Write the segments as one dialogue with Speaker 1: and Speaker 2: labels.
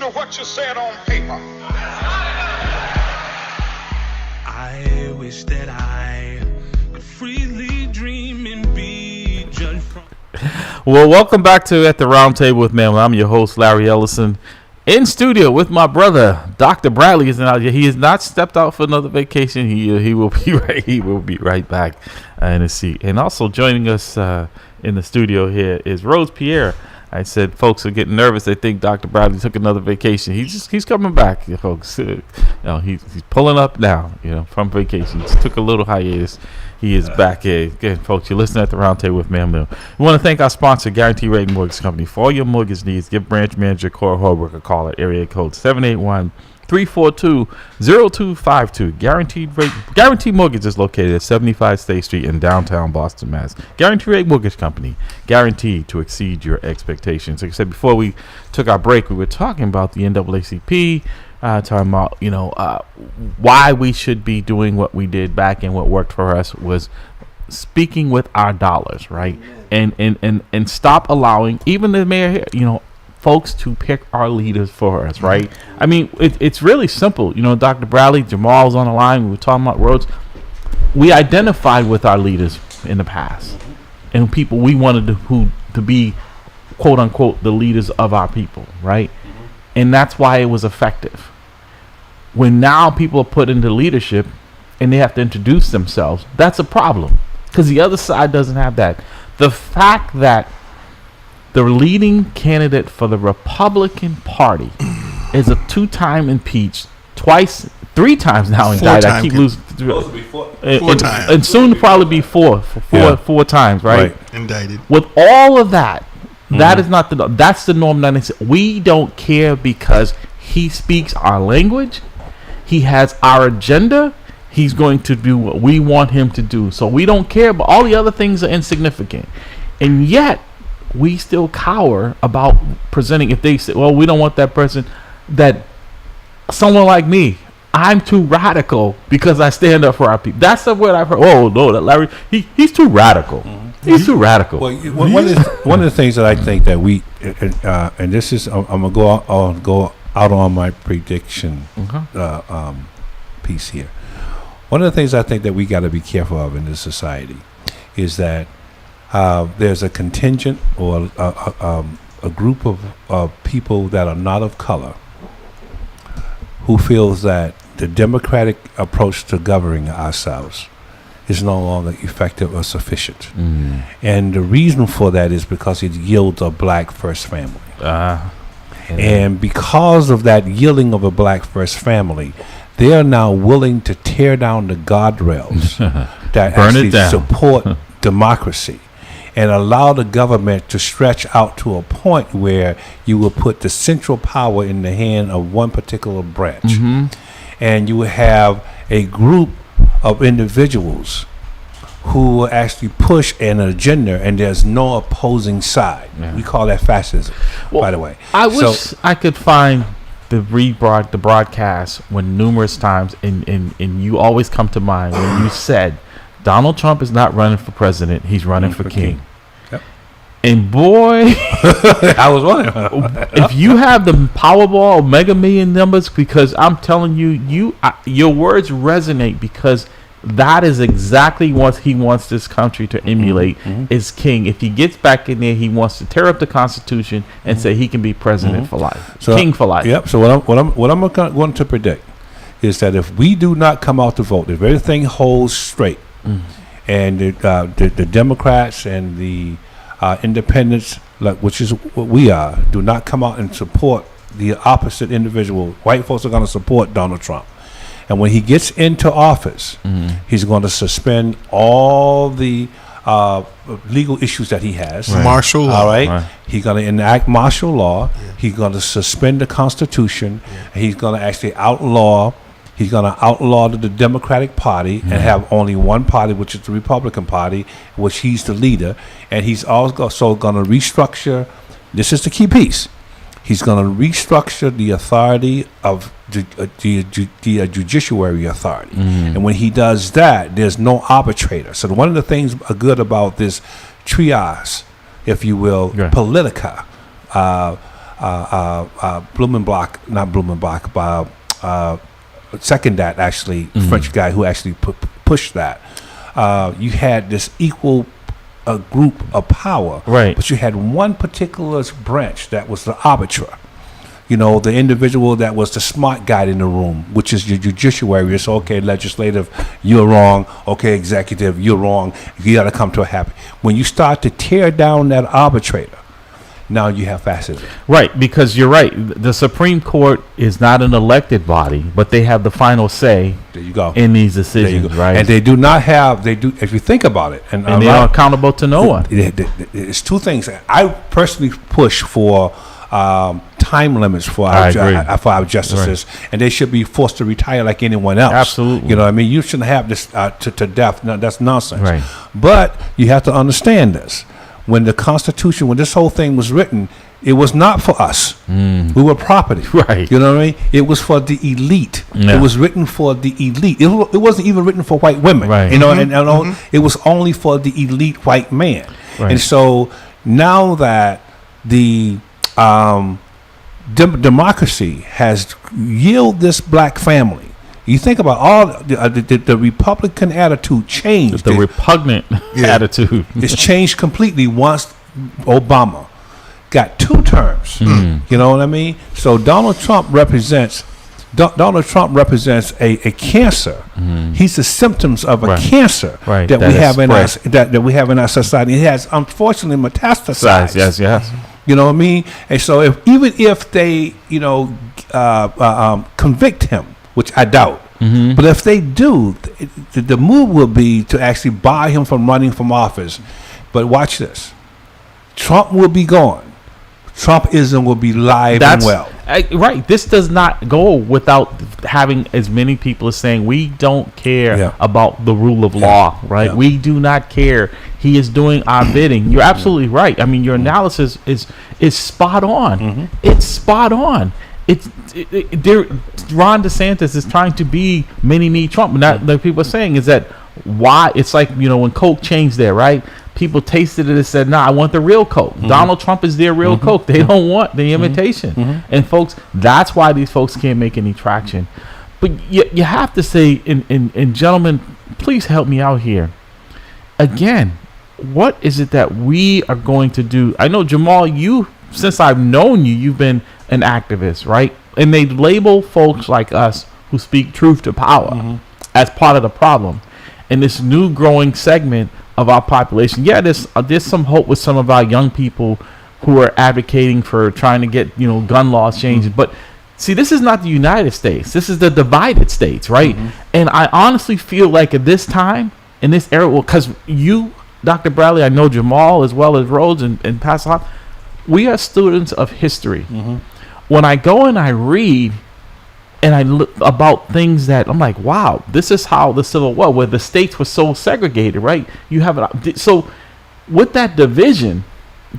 Speaker 1: to what you said on paper.
Speaker 2: I wish that I could freely dream and be judged from.
Speaker 3: Well, welcome back to At the Round Table with MAMLEO. I'm your host, Larry Ellison, in studio with my brother, Dr. Bradley. Is out here. He has not stepped out for another vacation. He will be right. He will be right back in his seat. And also joining us in the studio here is Rose Pierre. I said folks are getting nervous. They think Dr. Bradley took another vacation. He's coming back, folks. He's pulling up now, from vacation. He took a little hiatus. He is back here. Again, folks, you're listening at the Round Table with MAMLEO. We want to thank our sponsor, Guarantee Rate Mortgage Company. For all your mortgage needs, give branch manager Cora Holbrook a call at area code 781-342-0252. Guaranteed Mortgage is located at 75 State Street in downtown Boston, Mass. Guarantee Rate Mortgage Company, guaranteed to exceed your expectations. Like I said, before we took our break, we were talking about the NAACP, talking about why we should be doing what we did back, and what worked for us was speaking with our dollars, right? And stop allowing even the mayor here, folks to pick our leaders for us, right? I mean, it's really simple. Dr. Bradley, Jamal's on the line. We were talking about roads. We identified with our leaders in the past, and people we wanted to be, quote unquote, the leaders of our people, right? And that's why it was effective. When now people are put into leadership and they have to introduce themselves, that's a problem, because the other side doesn't have that. The fact that the leading candidate for the Republican Party is a two-time impeached, three times now indicted. I keep losing.
Speaker 4: Four times.
Speaker 3: And soon to probably be four times, right?
Speaker 4: Indicted.
Speaker 3: With all of that, that is not the. That's the norm. We don't care because he speaks our language. He has our agenda. He's going to do what we want him to do. So we don't care, but all the other things are insignificant. And yet, we still cower about presenting. If they say, well, we don't want that person, that someone like me, I'm too radical because I stand up for our people. That's the word I've heard. Oh, no, that Larry, he's too radical. He's too radical.
Speaker 5: Well, one of the things that I think that we, and this is, I'm going to go out on my prediction piece here. One of the things I think that we got to be careful of in this society is that there's a contingent or a group of people that are not of color who feels that the democratic approach to governing ourselves is no longer effective or sufficient. And the reason for that is because it yields a black first family. And because of that yielding of a black first family, they are now willing to tear down the guardrails that actually support democracy, and allow the government to stretch out to a point where you will put the central power in the hand of one particular branch. And you will have a group of individuals who will actually push an agenda, and there's no opposing side. We call that fascism, by the way.
Speaker 3: I wish I could find the broadcast when numerous times, and you always come to mind when you said Donald Trump is not running for president, he's running for king. And boy,
Speaker 5: I was wondering
Speaker 3: if you have the Powerball Mega Million numbers, because I'm telling you, your words resonate, because that is exactly what he wants this country to emulate is king. If he gets back in there, he wants to tear up the Constitution and say he can be president for life, king for life.
Speaker 5: Yep. So what I'm going to predict is that if we do not come out to vote, if everything holds straight, and the Democrats and the independents, which is what we are, do not come out and support the opposite individual, white folks are going to support Donald Trump. And when he gets into office, he's going to suspend all the legal issues that he has.
Speaker 4: Martial law.
Speaker 5: All right. He's going to enact martial law. He's going to suspend the Constitution. And he's going to actually outlaw the Democratic Party and have only one party, which is the Republican Party, which he's the leader. And he's also going to restructure. This is the key piece. He's going to restructure the authority of the judiciary authority. And when he does that, there's no arbitrator. So one of the things good about this triage, if you will, politica, Blumenbach, second that actually, French guy who actually pushed that. You had this equal group of power,
Speaker 3: right?
Speaker 5: But you had one particular branch that was the arbiter. You know, the individual that was the smart guy in the room, which is your judiciary. It's okay, legislative, you're wrong. Okay, executive, you're wrong. You got to come to a happy. When you start to tear down that arbitrator, now you have fascism.
Speaker 3: Right, because you're right. The Supreme Court is not an elected body, but they have the final say.
Speaker 5: There you go.
Speaker 3: In these decisions, right?
Speaker 5: And they do not have. They do. If you think about it, and
Speaker 3: they are accountable to no one.
Speaker 5: It's two things. I personally push for time limits for our justices, right. And they should be forced to retire like anyone else.
Speaker 3: Absolutely.
Speaker 5: You know what I mean? You shouldn't have this to death. No, that's nonsense.
Speaker 3: Right.
Speaker 5: But you have to understand this. When the Constitution, when this whole thing was written, it was not for us. We were property.
Speaker 3: Right.
Speaker 5: You know what I mean? It was for the elite.
Speaker 3: Yeah.
Speaker 5: It was written for the elite. It wasn't even written for white women.
Speaker 3: Right.
Speaker 5: You know, and it was only for the elite white man.
Speaker 3: Right.
Speaker 5: And so now that the democracy has yielded this black family. You think about all the Republican attitude changed.
Speaker 3: The repugnant attitude.
Speaker 5: It's changed completely once Obama got 2 terms. You know what I mean? So Donald Trump represents a cancer. He's the symptoms of a cancer that we have in our that we have in our society. It has unfortunately metastasized.
Speaker 3: Yes.
Speaker 5: You know what I mean? And so even if they convict him, which I doubt, but if they do, the move will be to actually bar him from running from office. But watch this: Trump will be gone. Trumpism will be live and well.
Speaker 3: Right. This does not go without having as many people as saying we don't care about the rule of law. Right. Yeah. We do not care. He is doing our bidding. You're absolutely right. I mean, your analysis is spot on. It's spot on. Ron DeSantis is trying to be mini-me Trump. Not the people are saying is that why it's like, when Coke changed there, right? People tasted it and said, "Nah, I want the real Coke." Donald Trump is their real Coke. They don't want the imitation. And folks, that's why these folks can't make any traction. But you have to say, and gentlemen, please help me out here. Again, what is it that we are going to do? I know, Jamal, since I've known you, you've been an activist, right? And they label folks like us who speak truth to power as part of the problem. And this new growing segment of our population, there's some hope with some of our young people who are advocating for trying to get gun laws changed. But see, this is not the United States. This is the divided states, right? And I honestly feel like at this time, in this era, because you, Dr. Bradley, I know Jamal as well as Rhodes and Pastor Hop, we are students of history. When I go and I read and I look about things that I'm like, wow, this is how the Civil War, where the states were so segregated, right? You have it. So with that division,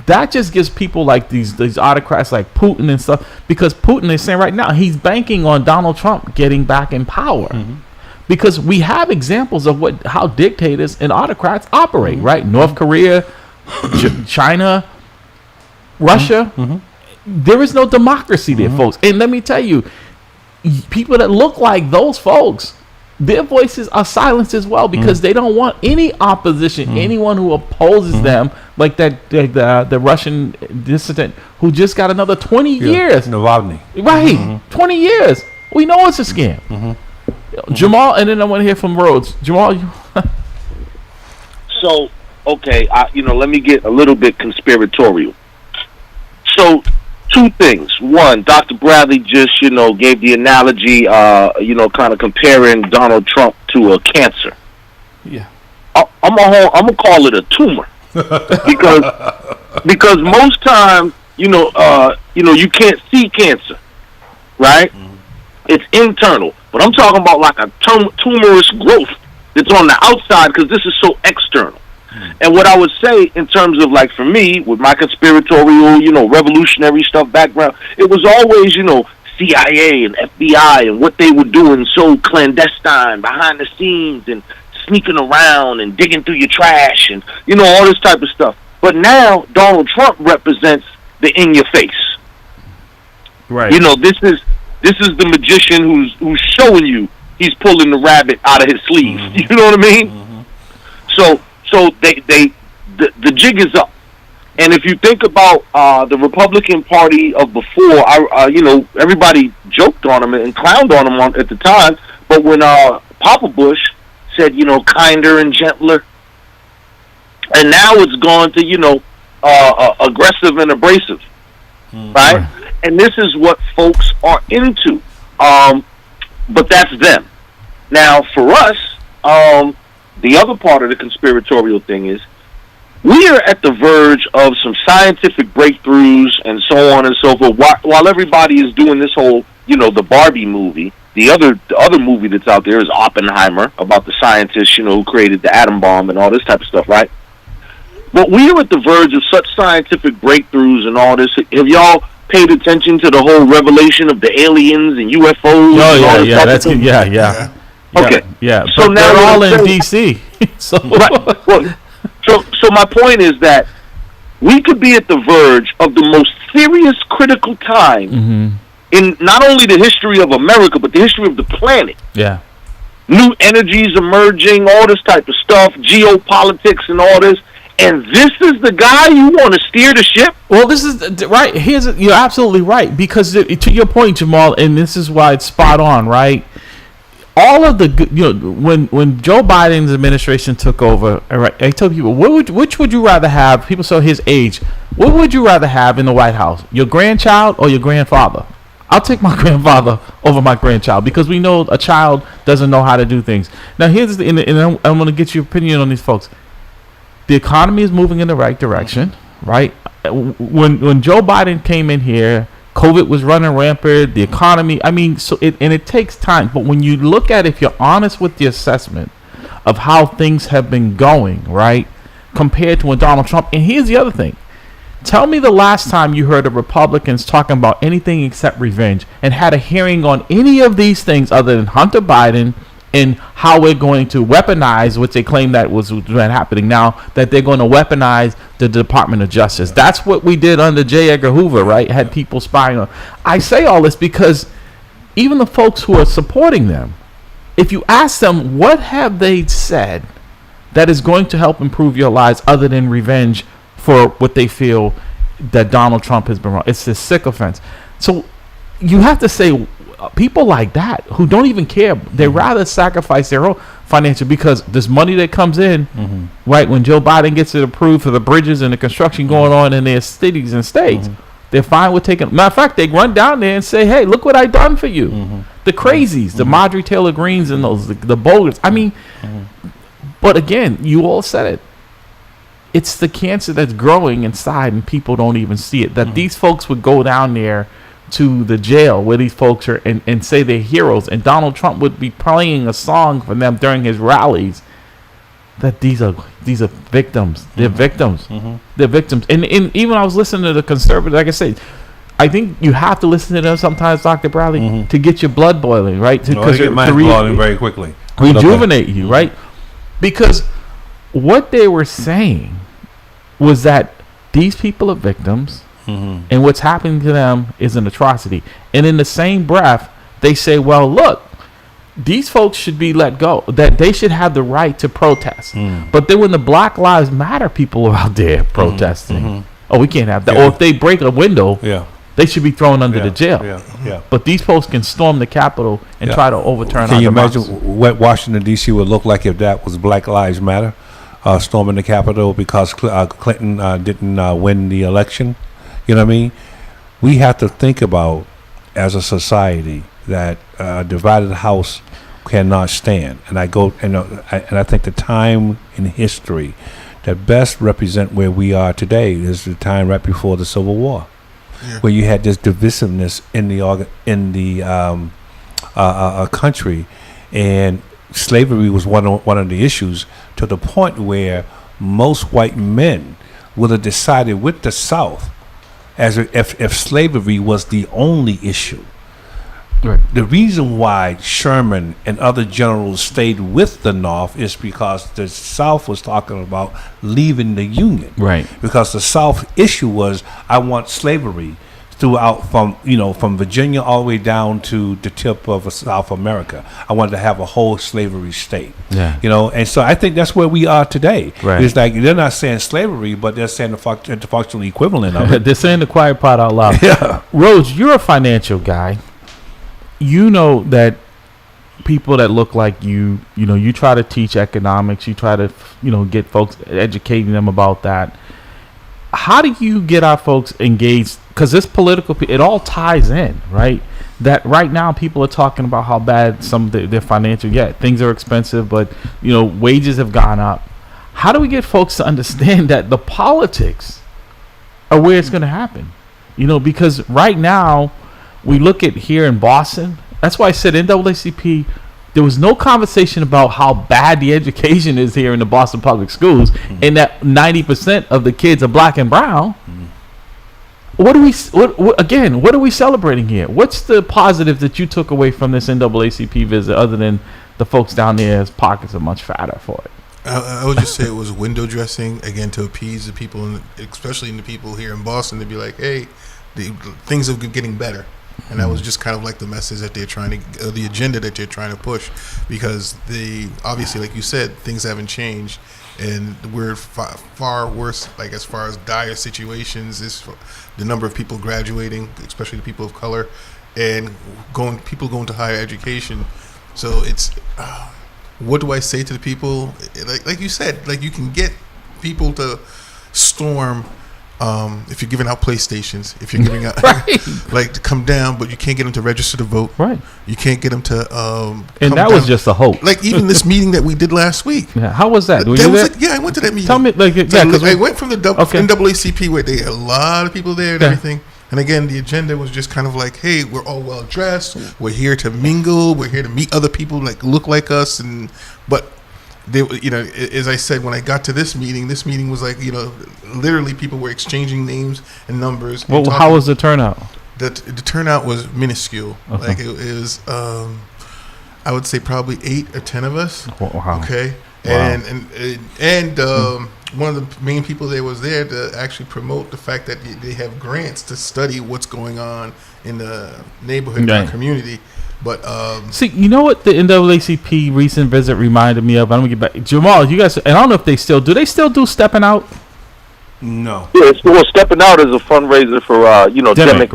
Speaker 3: that just gives people like these autocrats like Putin and stuff, because Putin is saying right now he's banking on Donald Trump getting back in power. Because we have examples of how dictators and autocrats operate, right? North Korea, China, Russia. There is no democracy there, folks. And let me tell you, people that look like those folks, their voices are silenced as well, because they don't want any opposition, anyone who opposes them, like the Russian dissident who just got another 20 years.
Speaker 5: Navalny.
Speaker 3: Right, 20 years. We know it's a scam. Jamal, and then I want to hear from Rhodes. Jamal,
Speaker 4: So, okay, let me get a little bit conspiratorial. So, 2 things. One, Dr. Bradley just, gave the analogy, kind of comparing Donald Trump to a cancer.
Speaker 3: Yeah.
Speaker 4: I'm gonna call it a tumor, because most times, you can't see cancer, right? It's internal, but I'm talking about like a tumorous growth that's on the outside, because this is so external. And what I would say in terms of, like, for me, with my conspiratorial, revolutionary stuff background, it was always, CIA and FBI and what they were doing so clandestine, behind the scenes, and sneaking around and digging through your trash and, all this type of stuff. But now Donald Trump represents the in-your-face.
Speaker 3: Right.
Speaker 4: You know, this is the magician who's showing you he's pulling the rabbit out of his sleeve. You know what I mean? So the jig is up. And if you think about the Republican Party of before, you know, everybody joked on him and clowned on him at the time. But when Papa Bush said, you know, kinder and gentler, and now it's gone to, you know, aggressive and abrasive, right? And this is what folks are into. But that's them. Now, for us, the other part of the conspiratorial thing is we are at the verge of some scientific breakthroughs and so on and so forth. While everybody is doing this whole, you know, the Barbie movie, the other movie that's out there is Oppenheimer, about the scientist, you know, who created the atom bomb and all this type of stuff, right? But we are at the verge of such scientific breakthroughs and all this. Have y'all paid attention to the whole revelation of the aliens and UFOs?
Speaker 3: Oh yeah, that's good. Yeah.
Speaker 4: Okay.
Speaker 3: Yeah.
Speaker 4: So
Speaker 3: but
Speaker 4: now
Speaker 3: they're all in
Speaker 4: saying,
Speaker 3: DC. So
Speaker 4: right. Well, so my point is that we could be at the verge of the most serious critical time in not only the history of America, but the history of the planet.
Speaker 3: Yeah.
Speaker 4: New energies emerging, all this type of stuff, geopolitics and all this. And this is the guy you want to steer the ship?
Speaker 3: Well, this is right. You're absolutely right, because to your point, Jamal, and this is why it's spot on, right? All of the, you know, when Joe Biden's administration took over, right, I tell people, which would you rather have? People show his age. What would you rather have in the White House? Your grandchild or your grandfather? I'll take my grandfather over my grandchild, because we know a child doesn't know how to do things. Now, here's the, and I'm going to get your opinion on these folks. The economy is moving in the right direction, right? When Joe Biden came in here, COVID was running rampant. The economy, I mean, it takes time. But when you look at, if you're honest with the assessment of how things have been going, right, compared to when Donald Trump. And here's the other thing: tell me the last time you heard of Republicans talking about anything except revenge and had a hearing on any of these things other than Hunter Biden and how we're going to weaponize, which they claim that was happening now, that they're going to weaponize the Department of Justice. That's what we did under J. Edgar Hoover, right? Had people spying on. I say all this because even the folks who are supporting them, if you ask them, what have they said that is going to help improve your lives other than revenge for what they feel that Donald Trump has been wrong? It's this sycophants. So you have to say, people like that who don't even care, they rather sacrifice their own financial, because this money that comes in, right, when Joe Biden gets it approved for the bridges and the construction going on in their cities and states, they're fine with taking. Matter of fact, they run down there and say, hey, look what I done for you. The crazies, the Marjorie Taylor Greens and those, the boulders. I mean, but again, you all said it. It's the cancer that's growing inside and people don't even see it. That these folks would go down there to the jail where these folks are and say they're heroes, and Donald Trump would be playing a song for them during his rallies, that these are victims. They're victims. They're victims. And even I was listening to the conservative, like I said, I think you have to listen to them sometimes, Dr. Bradley, to get your blood boiling, right?
Speaker 5: To get mine boiling very quickly.
Speaker 3: Rejuvenate you, right? Because what they were saying was that these people are victims, and what's happening to them is an atrocity. And in the same breath, they say, well, look, these folks should be let go, that they should have the right to protest. But then when the Black Lives Matter people are out there protesting, oh, we can't have that. Or if they break a window, they should be thrown under the jail. But these folks can storm the Capitol and try to overturn our
Speaker 5: Can you
Speaker 3: democracy.
Speaker 5: imagine what Washington, D.C. would look like if that was Black Lives Matter, storming the Capitol because Clinton didn't win the election? You know what I mean? We have to think about, as a society, that a divided house cannot stand. And I think the time in history that best represent where we are today is the time right before the Civil War, where you had this divisiveness in the country, and slavery was one of the issues, to the point where most white men would have decided with the South as if slavery was the only issue.
Speaker 3: Right.
Speaker 5: The reason why Sherman and other generals stayed with the North is because the South was talking about leaving the Union.
Speaker 3: Right.
Speaker 5: Because the South issue was, I want slavery throughout from Virginia all the way down to the tip of South America. I wanted to have a whole slavery state.
Speaker 3: Yeah.
Speaker 5: And so I think that's where we are today.
Speaker 3: Right.
Speaker 5: It's like they're not saying slavery, but they're saying the functional equivalent of it.
Speaker 3: They're saying the quiet part out loud.
Speaker 5: Yeah.
Speaker 3: Rose, you're a financial guy. You know that people that look like you try to teach economics. You try to, get folks, educating them about that. How do you get our folks engaged? Because this political, it all ties in, right? That right now people are talking about how bad some of their financial, things are expensive, but, wages have gone up. How do we get folks to understand that the politics are where it's going to happen? Because right now we look at here in Boston. That's why I said NAACP, there was no conversation about how bad the education is here in the Boston public schools, and that 90% of the kids are black and brown. What are we celebrating here? What's the positive that you took away from this NAACP visit, other than the folks down there's pockets are much fatter for it?
Speaker 1: I would just say it was window dressing, again, to appease the people, especially the people here in Boston, to be like, hey, things are getting better. And that was just kind of like the message that they're trying to, the agenda that they're trying to push, because obviously, like you said, things haven't changed, and we're far worse. Like as far as dire situations, is the number of people graduating, especially the people of color, and people going to higher education. So it's what do I say to the people? Like you said, like you can get people to storm. If you're giving out PlayStations, if you're giving out like to come down, but you can't get them to register to vote. Right. You can't get them to.
Speaker 3: And that was just a hope.
Speaker 1: Like even this meeting that we did last week.
Speaker 3: Yeah. How was that?
Speaker 1: I went to that meeting.
Speaker 3: Tell me, because
Speaker 1: I went from the NAACP where they had a lot of people there and everything. And again, the agenda was just kind of like, hey, we're all well dressed. We're here to mingle. We're here to meet other people like look like us, but. They, as I said, when I got to this meeting was like, literally people were exchanging names and numbers.
Speaker 3: Well, how was the turnout?
Speaker 1: The turnout was minuscule. Okay. Like it was, I would say probably 8 or 10 of us.
Speaker 3: Wow.
Speaker 1: Okay.
Speaker 3: Wow.
Speaker 1: And one of the main people there was there to actually promote the fact that they have grants to study what's going on in the neighborhood, in our community. But
Speaker 3: see, you know what the NAACP recent visit reminded me of? I'm gonna get back, Jamal. You guys, and I don't know if they still do. They still do Stepping Out?
Speaker 5: No.
Speaker 4: Yeah, Stepping Out is a fundraiser for Demick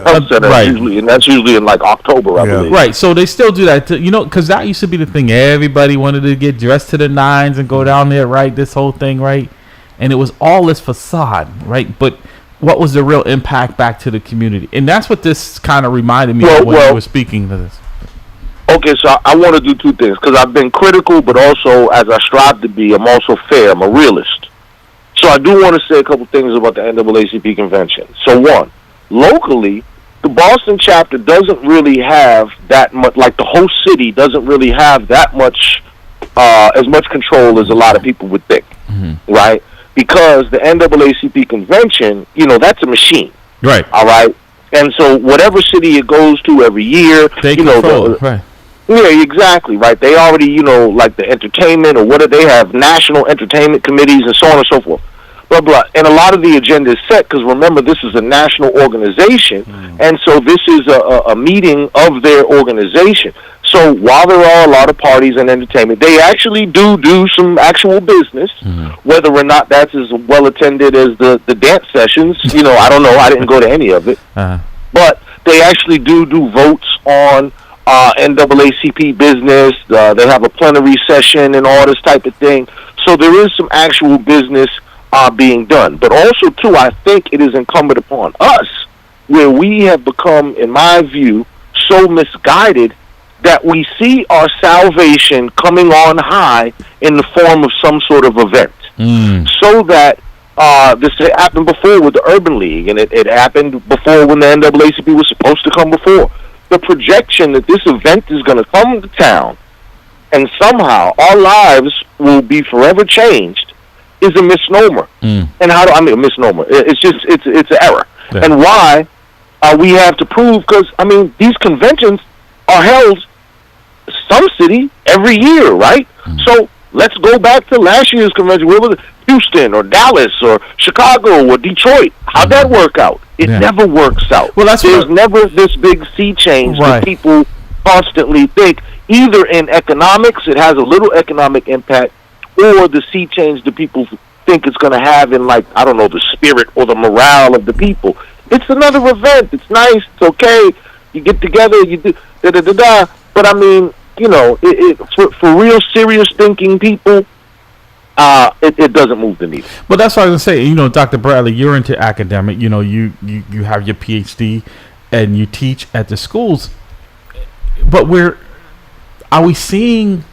Speaker 4: Health Center,
Speaker 3: right?
Speaker 4: Usually, and that's usually in like October, I believe.
Speaker 3: Right. So they still do that, because that used to be the thing. Everybody wanted to get dressed to the nines and go down there, right? This whole thing, right? And it was all this facade, right? But what was the real impact back to the community? And that's what this kind of reminded me of when you were speaking to this.
Speaker 4: Okay, so I want to do two things, because I've been critical, but also, as I strive to be, I'm also fair. I'm a realist. So I do want to say a couple things about the NAACP convention. So one, locally, the Boston chapter doesn't really have that much, like the whole city doesn't really have that much, as much control as a lot of people would think, right? Because the NAACP convention, that's a machine.
Speaker 3: Right.
Speaker 4: All right? And so whatever city it goes to every year,
Speaker 3: they control it, right.
Speaker 4: Yeah, exactly, right. They already, like the entertainment or what they have, national entertainment committees and so on and so forth. Blah, blah. And a lot of the agenda is set because, remember, this is a national organization, and so this is a meeting of their organization. So while there are a lot of parties and entertainment, they actually do some actual business, whether or not that's as well attended as the dance sessions. I don't know. I didn't go to any of it. But they actually do votes on NAACP business. They have a plenary session and all this type of thing. So there is some actual business being done. But also, too, I think it is incumbent upon us, where we have become, in my view, so misguided that we see our salvation coming on high in the form of some sort of event. So that this happened before with the Urban League, and it happened before when the NAACP was supposed to come before. The projection that this event is going to come to town and somehow our lives will be forever changed is a misnomer. And a misnomer? It's an error. Yeah. And why we have to prove, because, these conventions are held some city every year, right? So let's go back to last year's convention. Where was it? Houston or Dallas or Chicago or Detroit. How'd that work out? It
Speaker 3: Yeah.
Speaker 4: never works out.
Speaker 3: Well, that's
Speaker 4: There's
Speaker 3: what-
Speaker 4: never this big sea change
Speaker 3: Right.
Speaker 4: that people constantly think. Either in economics, it has a little economic impact, or the sea change that people think it's going to have in, like, I don't know, the spirit or the morale of the people. It's another event. It's nice. It's okay. You get together. You do da-da-da-da. But, I mean, you know, for real serious thinking people, it doesn't move the needle.
Speaker 3: Well, that's what I was going to say. You know, Dr. Bradley, you're into academic. You know, you have your PhD and you teach at the schools. But are we seeing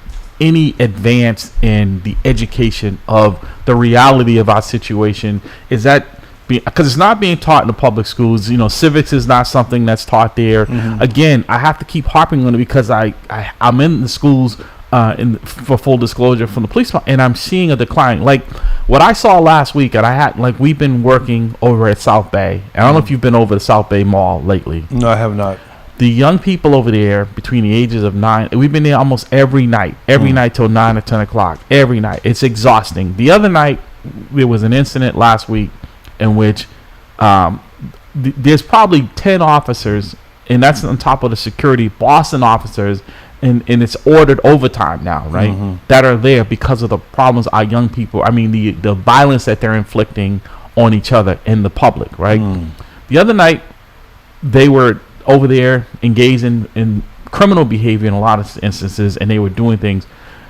Speaker 3: any advance in the education of the reality of our situation? Is that because it's not being taught in the public schools? You know, civics is not something that's taught there. Again, I have to keep harping on it because I'm in the schools for full disclosure from the police, and I'm seeing a decline. Like what I saw last week, and we've been working over at South Bay. And I don't know if you've been over the South Bay Mall lately.
Speaker 5: No, I have not.
Speaker 3: The young people over there between the ages of 9, we've been there almost every night till 9 or 10 o'clock. Every night. It's exhausting. The other night, there was an incident last week in which there's probably 10 officers, and that's on top of the security, Boston officers, and it's ordered overtime now, right? That are there because of the problems our young people, the violence that they're inflicting on each other in the public, right? The other night, they were over there engaged in criminal behavior in a lot of instances, and they were doing things.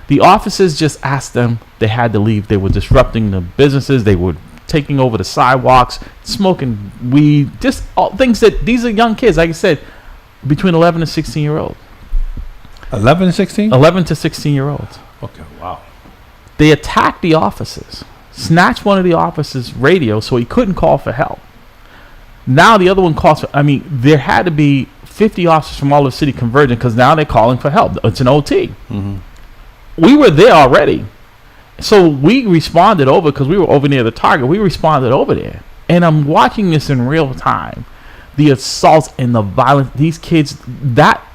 Speaker 3: The officers just asked them, they had to leave. They were disrupting the businesses. They were taking over the sidewalks, smoking weed, just all things that these are young kids, like I said, between 11 and 16 year olds.
Speaker 5: 11 and 16?
Speaker 3: 11 to 16 year olds.
Speaker 5: Okay, wow.
Speaker 3: They attacked the officers, snatched one of the officers' radio so he couldn't call for help. Now the other one calls for, there had to be 50 officers from all of the city converging because now they're calling for help. It's an OT. We were there already. So we responded over because we were over near the target. We responded over there. And I'm watching this in real time. The assaults and the violence. These kids,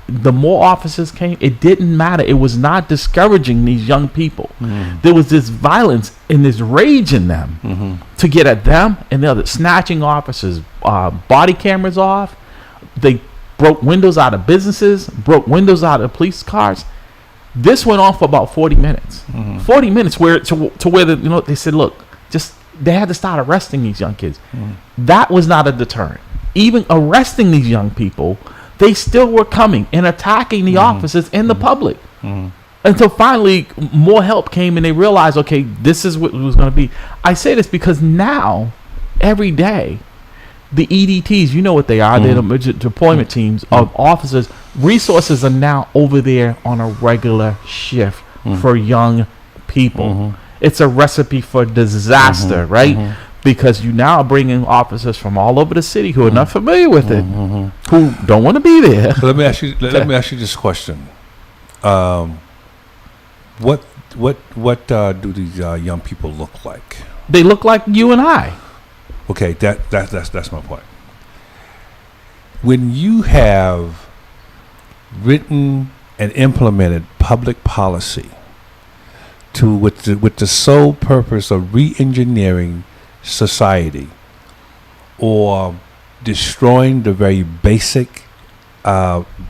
Speaker 3: the more officers came, it didn't matter. It was not discouraging these young people. There was this violence and this rage in them to get at them and the other, snatching officers' body cameras off. They broke windows out of businesses, broke windows out of police cars. This went on for about 40 minutes. 40 minutes where they said, look, they had to start arresting these young kids. That was not a deterrent. Even arresting these young people, they still were coming and attacking the officers in the public. Until finally more help came and they realized, okay, this is what it was going to be. I say this because now, every day, the EDTs, you know what they are, they're the emergency deployment teams of officers. Resources are now over there on a regular shift for young people. It's a recipe for disaster, right? Because you now are bringing officers from all over the city who are not familiar with it, who don't want to be there.
Speaker 5: So let me ask you this question: What do these young people look like?
Speaker 3: They look like you and I.
Speaker 5: Okay, that's my point. When you have written and implemented public policy with the sole purpose of re-engineering society or destroying the very basic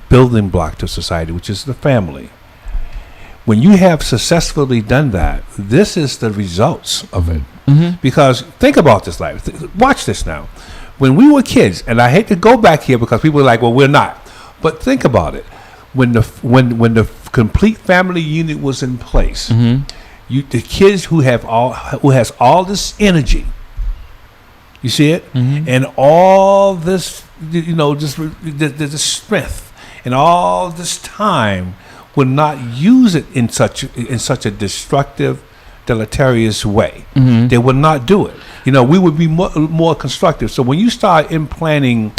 Speaker 5: building block to society, which is the family. When you have successfully done that, this is the results of it. Because think about this life. Watch this now. When we were kids, and I hate to go back here because people are like, well, we're not. But think about it. When the complete family unit was in place, the kids who has all this energy, you see it, and all this, just the strength and all this time, would not use it in such a destructive, deleterious way. They would not do it. We would be more constructive. So when you start implanting,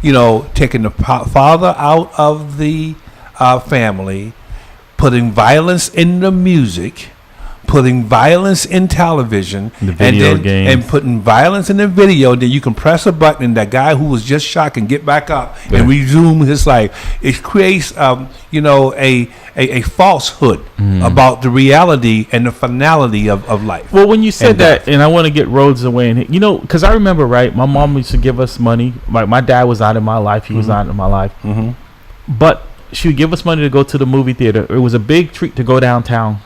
Speaker 5: taking the father out of the family, putting violence in the music, putting violence in television,
Speaker 3: The video
Speaker 5: and
Speaker 3: games.
Speaker 5: and putting violence in the video. Then you can press a button, and that guy who was just shot can get back up and resume his life. It creates, a falsehood about the reality and the finality of life.
Speaker 3: Well, when you said
Speaker 5: And
Speaker 3: that, and I want to get Rhodes away, and because I remember, right, my mom used to give us money. My dad was not in my life; he was not in my life. But she would give us money to go to the movie theater. It was a big treat to go downtown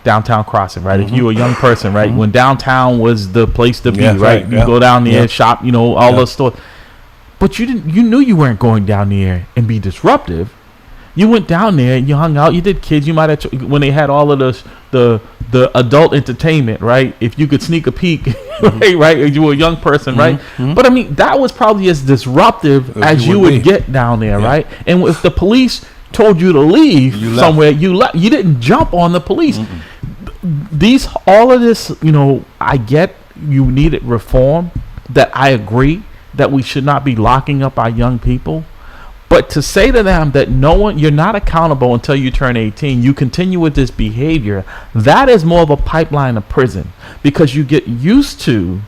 Speaker 3: Crossing, right? If you were a young person, right, when downtown was the place to be, right? You go down there, shop, all those stores. But you knew you weren't going down there and be disruptive. You went down there and you hung out. You did kids. You might have when they had all of the adult entertainment, right? If you could sneak a peek, right? If you were a young person, right? But I mean, that was probably as disruptive as you would get down there, right? And if the police told you to leave somewhere, you left. You didn't jump on the police. All of this, I get you needed reform. That I agree that we should not be locking up our young people. But to say to them that you're not accountable until you turn 18, you continue with this behavior, that is more of a pipeline of prison, because you get used to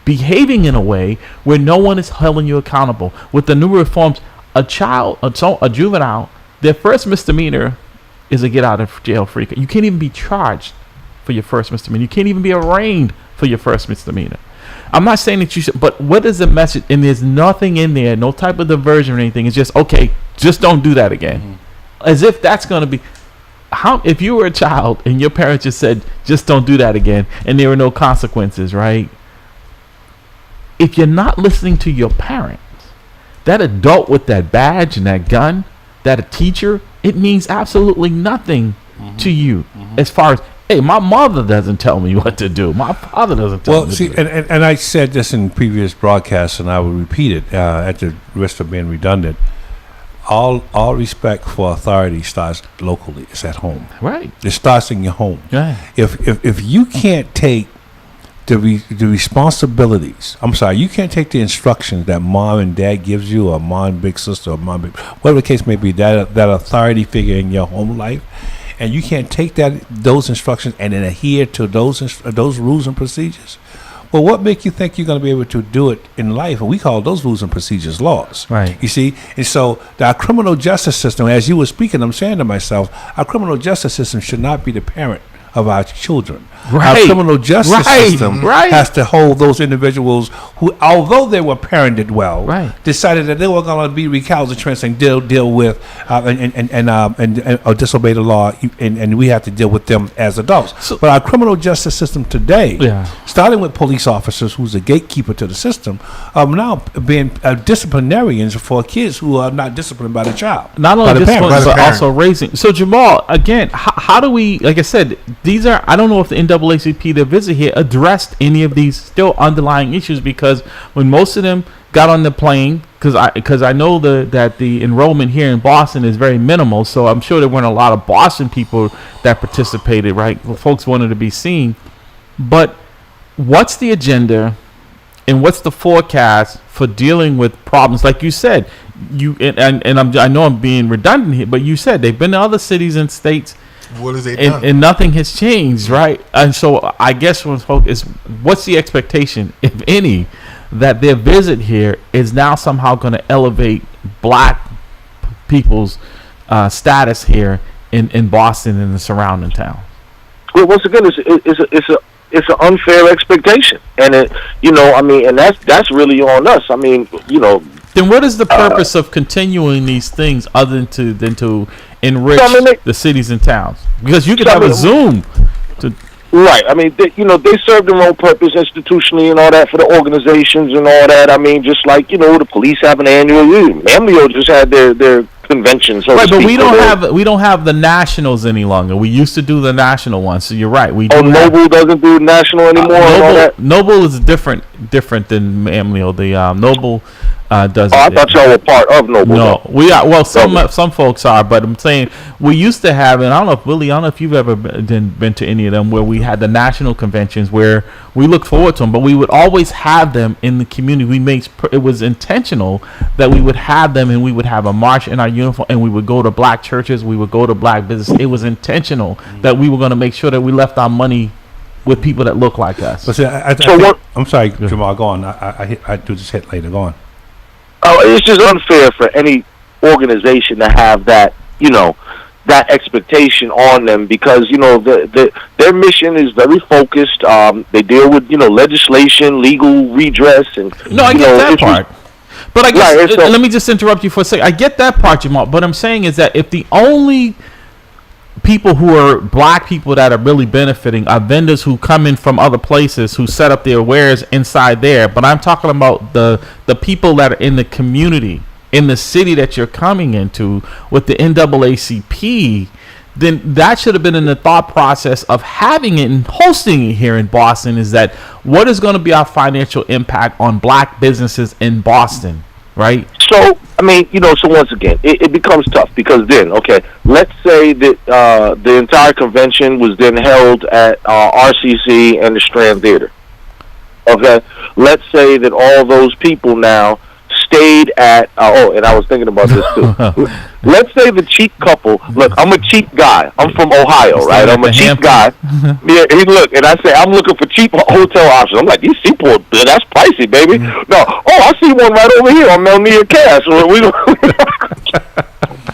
Speaker 3: behaving in a way where no one is holding you accountable. With the new reforms, a juvenile, their first misdemeanor is a get out of jail free. You can't even be charged for your first misdemeanor. You can't even be arraigned for your first misdemeanor. I'm not saying that you should, but what is the message? And there's nothing in there, no type of diversion or anything. It's just, okay, just don't do that again. As if that's going to be, if you were a child and your parents just said, just don't do that again, and there were no consequences, right? If you're not listening to your parents, that adult with that badge and that gun, that a teacher, it means absolutely nothing to you as far as, hey, my mother doesn't tell me what to do. My father doesn't tell me what to do.
Speaker 5: And I said this in previous broadcasts, and I will repeat it at the risk of being redundant. All respect for authority starts locally. It's at home.
Speaker 3: Right.
Speaker 5: It starts in your home.
Speaker 3: Yeah.
Speaker 5: If you can't take the responsibilities, I'm sorry, you can't take the instructions that mom and dad gives you, or mom, big sister, or mom, whatever the case may be, that authority figure in your home life, and you can't take those instructions and then adhere to those rules and procedures, well, what makes you think you're going to be able to do it in life? And we call those rules and procedures laws. Right. You see? And so our criminal justice system, as you were speaking, I'm saying to myself, our criminal justice system should not be the parent of our children. Right. Our criminal justice system has to hold those individuals who, although they were parented well, decided that they were going to be recalcitrant and deal with or disobey the law, and we have to deal with them as adults. So, but our criminal justice system today, starting with police officers, who's a gatekeeper to the system, are now being disciplinarians for kids who are not disciplined by the child.
Speaker 3: Not only disciplined, but also raising. So Jamal, again, how do we? Like I said, these are. I don't know if the NAACP that visit here addressed any of these still underlying issues, because when most of them got on the plane, because I know that the enrollment here in Boston is very minimal, so I'm sure there weren't a lot of Boston people that participated, right? Well, folks wanted to be seen. But what's the agenda and what's the forecast for dealing with problems? Like you said, I know I'm being redundant here, but you said they've been to other cities and states.
Speaker 1: What has they done?
Speaker 3: And nothing has changed, right? And so I guess what's the expectation, if any, that their visit here is now somehow going to elevate black people's status here in Boston and the surrounding towns?
Speaker 4: Well, once again, it's an unfair expectation, and and that's really on us. I mean,
Speaker 3: Then what is the purpose of continuing these things other than to enrich the cities and towns? Because you could have a Zoom.
Speaker 4: Right. I mean, they serve their own purpose institutionally and all that for the organizations and all that. I mean, just like, the police have an annual. MAMLEO just had their convention. So
Speaker 3: right, but we don't have the nationals any longer. We used to do the national ones. So you're right.
Speaker 4: Noble doesn't do national anymore.
Speaker 3: Noble is different than MAMLEO. The Noble does.
Speaker 4: I thought y'all were part of Noble.
Speaker 3: No, we are. Well, some folks are, but I'm saying we used to have, and I don't know if you've ever been to any of them, where we had the national conventions where we look forward to them, but we would always have them in the community. It was intentional that we would have them, and we would have a march in our uniform, and we would go to black churches, we would go to black business. It was intentional that we were going to make sure that we left our money with people that look like us.
Speaker 5: But see, I'm sorry, Jamal. Go on. I do this hit later. Go on.
Speaker 4: Oh, it's just unfair for any organization to have that, that expectation on them, because their mission is very focused. They deal with legislation, legal redress, and
Speaker 3: no, I get that part. But I guess
Speaker 4: right,
Speaker 3: let me just interrupt you for a second. I get that part, Jamal. But I'm saying is that if the only people who are black people that are really benefiting are vendors who come in from other places who set up their wares inside there, but I'm talking about the people that are in the community, in the city that you're coming into with the NAACP, then that should have been in the thought process of having it and hosting it here in Boston. Is that what is going to be our financial impact on black businesses in Boston, right?
Speaker 4: So, so once again, it becomes tough, because then, okay, let's say that the entire convention was then held at RCC and the Strand Theater. Okay? Let's say that all those people now stayed at, and I was thinking about this too. Let's say the cheap couple, look, I'm a cheap guy. I'm from Ohio, right? I'm a cheap guy. Yeah, look, and I say, I'm looking for cheap hotel options. I'm like, these Seaport, that's pricey, baby. No, I see one right over here on Melnia Cass.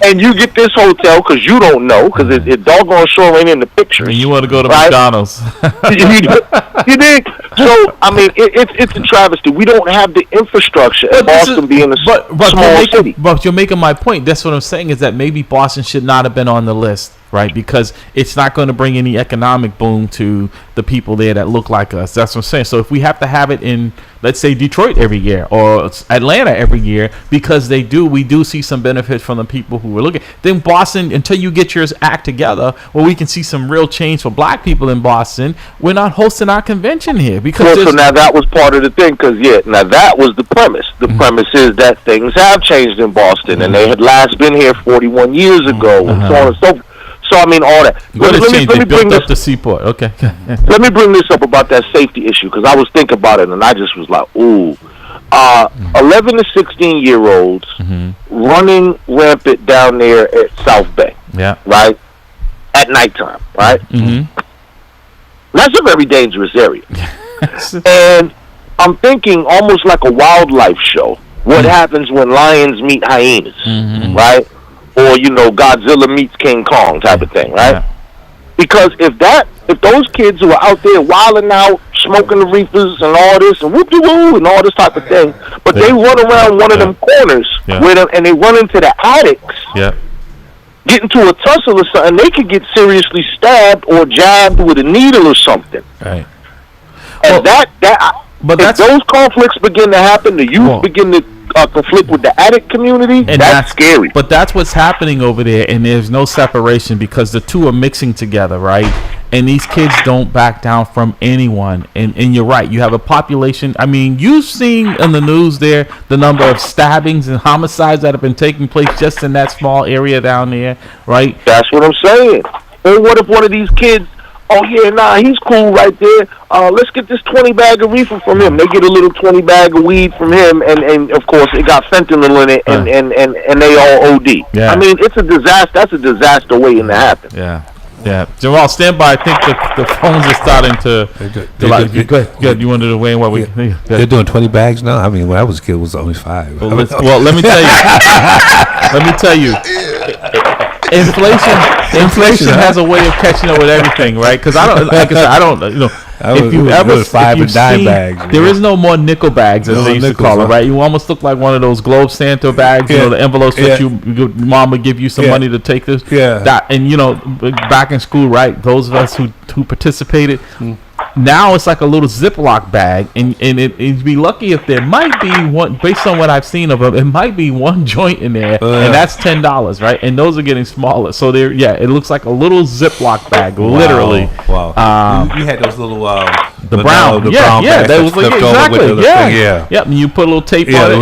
Speaker 4: And you get this hotel because you don't know, because it doggone sure ain't in the picture.
Speaker 3: And you want to go to McDonald's.
Speaker 4: You dig? So, it's a travesty. We don't have the infrastructure, and Boston being a small city.
Speaker 3: But you're making my point. That's what I'm saying, is that maybe Boston should not have been on the list, right? Because it's not going to bring any economic boom to the people there that look like us. That's what I'm saying. So if we have to have it in, let's say, Detroit every year or Atlanta every year, because we do see some benefit from the people who are looking. Then Boston, until you get your act together, where we can see some real change for black people in Boston, we're not hosting our convention here. Because
Speaker 4: so now that was part of the thing, because now that was the premise. The premise is that things have changed in Boston, and they had last been here 41 years ago, and so on and so forth. So all that.
Speaker 3: Let me bring this to Seaport. Okay.
Speaker 4: Let me bring this up about that safety issue, because I was thinking about it and I just was like, ooh. 11 to 16-year-olds running rampant down there at South Bay.
Speaker 3: Yeah.
Speaker 4: Right? At nighttime, right?
Speaker 3: Mm-hmm.
Speaker 4: That's a very dangerous area. And I'm thinking almost like a wildlife show. What happens when lions meet hyenas, right? Or, Godzilla meets King Kong type of thing, right? Yeah. Because if those kids who are out there wilding out, smoking the reefers and all this, and whoop-de-woo and all this type of thing, but they run around one of them corners and they run into the attics, get into a tussle or something, they could get seriously stabbed or jabbed with a needle or something.
Speaker 3: Right.
Speaker 4: And if those conflicts begin to happen, the youth begin to conflict with the addict community, and that's scary.
Speaker 3: But that's what's happening over there, and there's no separation because the two are mixing together, right? And these kids don't back down from anyone. And you're right. You have a population. You've seen in the news there the number of stabbings and homicides that have been taking place just in that small area down there, right?
Speaker 4: That's what I'm saying. Or what if one of these kids, he's cool right there. Let's get this 20 bag of reefer from him. They get a little 20 bag of weed from him, and of course it got fentanyl in it, and they all OD.
Speaker 3: Yeah.
Speaker 4: It's a disaster. That's a disaster waiting to happen.
Speaker 3: Yeah. Yeah, Jamal, stand by. I think the phones are starting to. Go ahead. You wanted to weigh in while we?
Speaker 5: They're doing 20 bags now. When I was a kid, it was only 5.
Speaker 3: Well, let me tell you. Inflation has a way of catching up with everything, right? Because I don't. If you ever 5 and dime bags, there is no more nickel bags as they used to call it, right? You almost look like one of those Globe Santa bags, the envelopes that your mom would give you some money to take this. Yeah. And back in school, right? Those of us who participated. Now it's like a little Ziploc bag, and it'd be lucky if there might be one, based on what I've seen of them, it might be one joint in there, and that's $10, right? And those are getting smaller, so it looks like a little Ziploc bag, literally.
Speaker 5: Wow. You had those little
Speaker 3: the brown bags that was exactly, yep. And you put a little tape on it,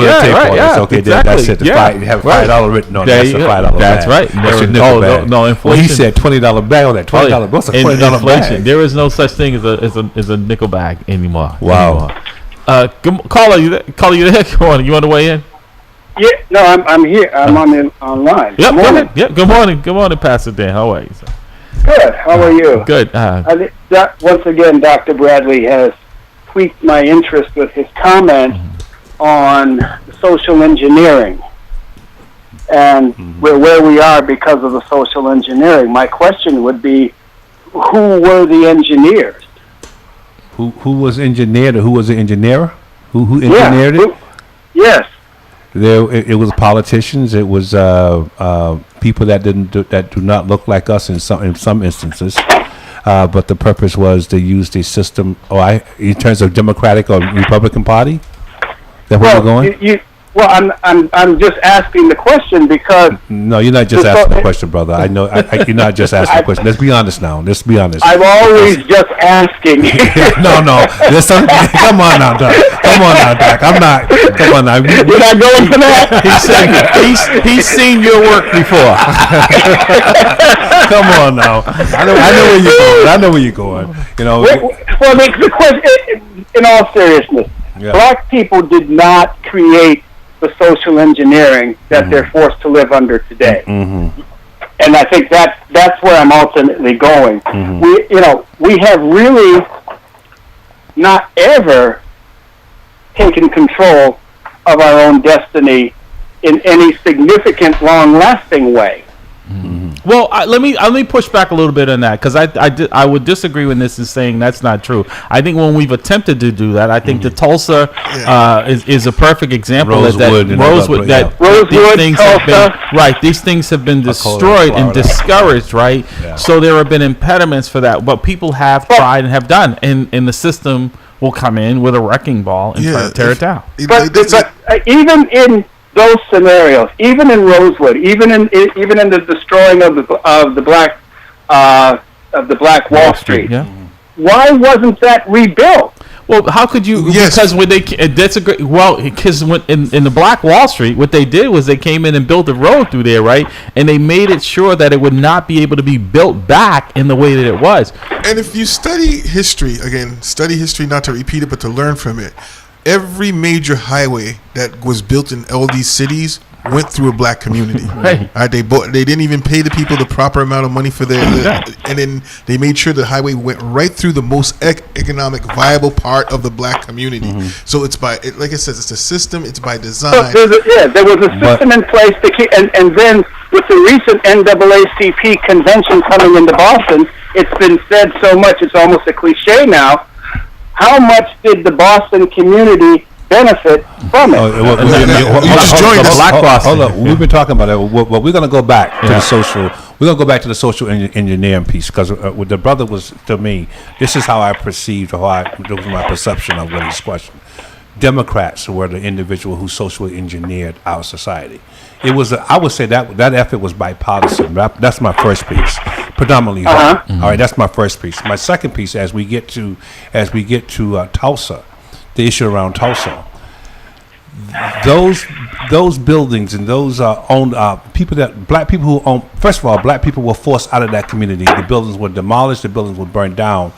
Speaker 5: okay, that's it. You have $5 written on it. That's a $5 bag.
Speaker 3: That's right.
Speaker 5: That's your nickel bag.
Speaker 3: No inflation.
Speaker 5: He said $20 bag on that. $20. What's a $20 bag?
Speaker 3: There is no such thing as a nickel bag anymore.
Speaker 5: Wow.
Speaker 3: Caller, you there? Come on, you want to weigh in?
Speaker 6: Yeah, no, I'm here. I'm online.
Speaker 3: Yep, go ahead. Yep, good morning, Pastor Dan. How are you, sir?
Speaker 6: Good. How are you?
Speaker 3: Good.
Speaker 6: Once again, Dr. Bradley has piqued my interest with his comment on social engineering and where we are because of the social engineering. My question would be, who were the engineers?
Speaker 5: Who was engineered, or who was the engineer? Who engineered it?
Speaker 6: Yes.
Speaker 5: It was politicians. It was people that do not look like us in some instances. But the purpose was to use the system. In terms of Democratic or Republican Party. Is that where we're going?
Speaker 6: I'm just asking the question because. No,
Speaker 5: you're not just asking the question, brother. I know you're not just asking the question. Let's be honest now. Let's be honest.
Speaker 6: I'm always just asking.
Speaker 5: No. Come on now, Doc. I'm not. Come on now.
Speaker 6: You're not going for that?
Speaker 3: He's seen your work before.
Speaker 5: Come on now. I know where you're going. You know.
Speaker 6: Well, the question, in all seriousness, black people did not create the social engineering that they're forced to live under today. And I think that's where I'm ultimately going. We have really not ever taken control of our own destiny in any significant, long-lasting way.
Speaker 3: Well, let me push back a little bit on that, because I would disagree with this in saying that's not true. I think when we've attempted to do that, I think the Tulsa is a perfect example
Speaker 5: Rosewood,
Speaker 3: these things have been destroyed and discouraged, right? Yeah. So there have been impediments for that, but people have tried and have done, and the system will come in with a wrecking ball and try to tear it down.
Speaker 6: But even in those scenarios, even in Rosewood, even in the destroying of the Black Wall Street, why wasn't that rebuilt?
Speaker 3: Well, how could you? Yes. Because when that's a great. Well, because when in the Black Wall Street, what they did was they came in and built a road through there, right? And they made it sure that it would not be able to be built back in the way that it was.
Speaker 1: And if you study history not to repeat it, but to learn from it. Every major highway that was built in all these cities went through a black community.
Speaker 3: Right.
Speaker 1: They didn't even pay the people the proper amount of money for and then they made sure the highway went right through the most economic viable part of the black community. So it's like I said, it's a system. It's by design.
Speaker 6: So there was a system in place to keep, and then with the recent NAACP convention coming into Boston, it's been said so much it's almost a cliche now. How much did the Boston community benefit from it?
Speaker 5: Hold on. We've been talking about it. Well, we're going to go back to the social. We're going to go back to the social engineering piece, because what the brother was to me, this is how I perceived, it was my perception of what his question. Democrats were the individual who socially engineered our society. It was, I would say that effort was bipartisan. That's my first piece, predominantly. All right, that's my first piece. My second piece, as we get to Tulsa, the issue around Tulsa, those buildings and those owned black people who own. First of all, black people were forced out of that community. The buildings were demolished. The buildings were burned down.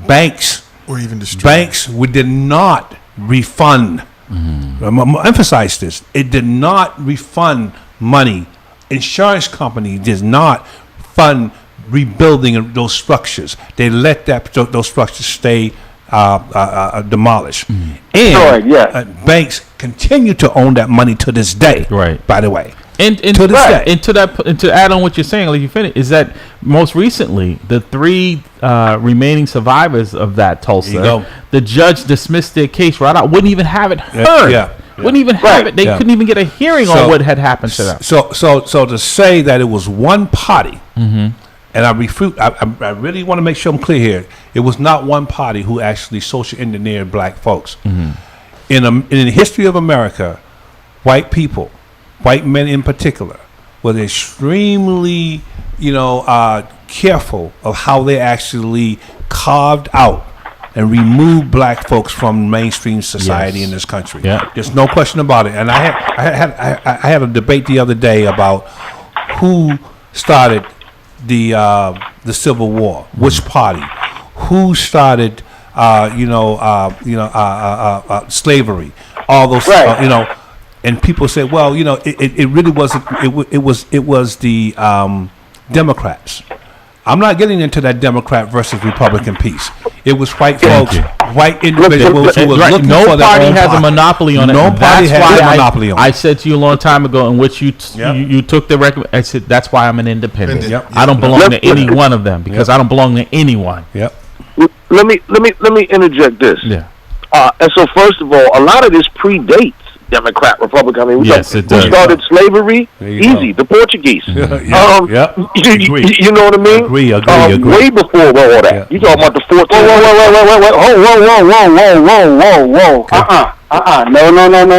Speaker 5: Banks
Speaker 1: or even destroyed.
Speaker 5: Banks did not refund. Emphasize this. It did not refund money. Insurance company did not fund rebuilding those structures. They let those structures stay demolished. And banks continue to own that money to this day.
Speaker 3: Right.
Speaker 5: By the way.
Speaker 3: And to add on what you're saying, like you finish, is that most recently the three remaining survivors of that Tulsa, the judge dismissed their case right out. Wouldn't even have it heard. Wouldn't even have it. They couldn't even get a hearing on what had happened to them.
Speaker 5: So to say that it was one party, and I really want to make sure I'm clear here. It was not one party who actually social engineered black folks. In the history of America, white people, white men in particular, were extremely, careful of how they actually carved out and removed black folks from mainstream society in this country. There's no question about it. And I had a debate the other day about who started the Civil War, which party, who started slavery, all those and people say, well, it really wasn't. It was the Democrats. I'm not getting into that Democrat versus Republican piece. It was white folks, white individuals who were looking
Speaker 3: no
Speaker 5: for their
Speaker 3: party
Speaker 5: own
Speaker 3: has a monopoly on it.
Speaker 5: No party has a monopoly on it.
Speaker 3: I said to you a long time ago, in which you took the recommend. I said that's why I'm an independent.
Speaker 5: Yep.
Speaker 3: I don't belong to any one of them because I don't belong to anyone.
Speaker 5: Yep.
Speaker 4: Let me interject this.
Speaker 3: Yeah.
Speaker 4: And so, first of all, a lot of this predates Democrat, Republican. I mean, we started slavery. Easy, the Portuguese. You know what I mean?
Speaker 5: Agree.
Speaker 4: Way before all that.
Speaker 5: Yeah.
Speaker 4: You talking about the 14th?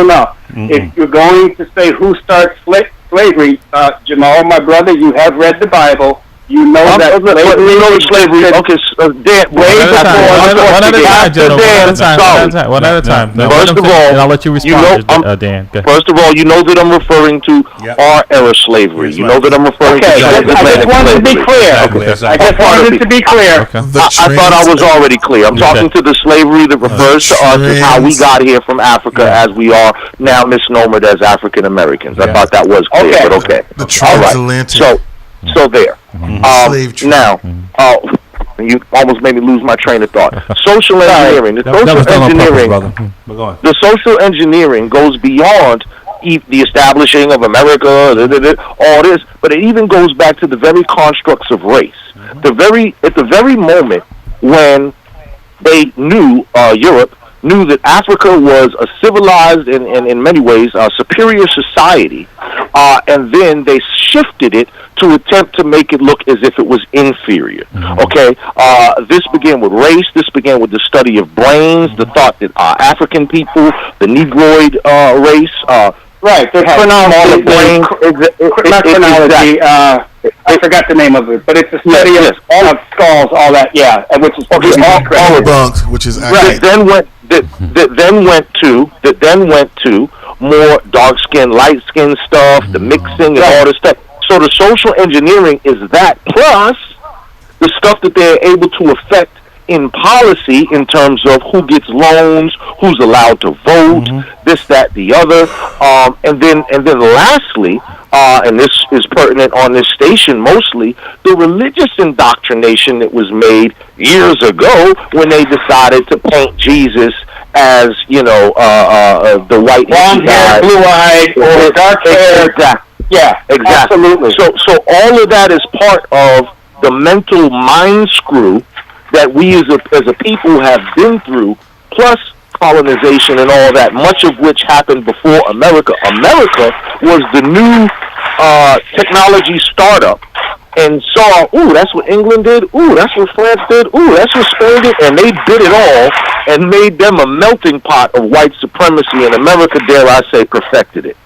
Speaker 6: No. If you're going to say who starts slavery, Jamal, my brother, you have read the Bible. You know that slavery. Okay, Dan,
Speaker 3: one at a time.
Speaker 4: First of all,
Speaker 3: and I'll let you respond, Dan.
Speaker 4: First of all, you know that I'm referring to our era slavery. You know that I'm referring to.
Speaker 6: I just wanted to be clear. I just wanted to be clear.
Speaker 4: I thought I was already clear. I'm talking to the slavery that refers to us as how we got here from Africa, as we are now misnomered as African Americans. I thought that was clear, but okay.
Speaker 1: The transatlantic.
Speaker 4: So there.
Speaker 1: Slave trade.
Speaker 4: Now, you almost made me lose my train of thought. Social engineering. The social engineering goes beyond the establishing of America, all this, but it even goes back to the very constructs of race. At the very moment when they knew Europe knew that Africa was a civilized and in many ways a superior society, and then they shifted it to attempt to make it look as if it was inferior. Okay, this began with race. This began with the study of brains, the thought that African people, the Negroid race,
Speaker 6: right, the chronology. I forgot the name of it, but it's a study of skulls, all that. Yeah, which is
Speaker 1: all bunks, which is
Speaker 4: right. That then went to more dark skin, light skin stuff, the mixing and all this stuff. So the social engineering is that plus the stuff that they're able to affect in policy in terms of who gets loans, who's allowed to vote, this, that, the other, and then lastly, and this is pertinent on this station mostly, the religious indoctrination that was made years ago when they decided to paint Jesus as, the white
Speaker 6: long hair, blue-eyed, or dark hair.
Speaker 4: Exactly.
Speaker 6: Yeah,
Speaker 4: exactly.
Speaker 6: Absolutely.
Speaker 4: So all of that is part of the mental mind screw that we as a people have been through, plus colonization and all that, much of which happened before America. America was the new technology startup and saw, that's what England did, that's what France did, that's what Spain did, and they did it all and made them a melting pot of white supremacy, and America, dare I say, perfected it.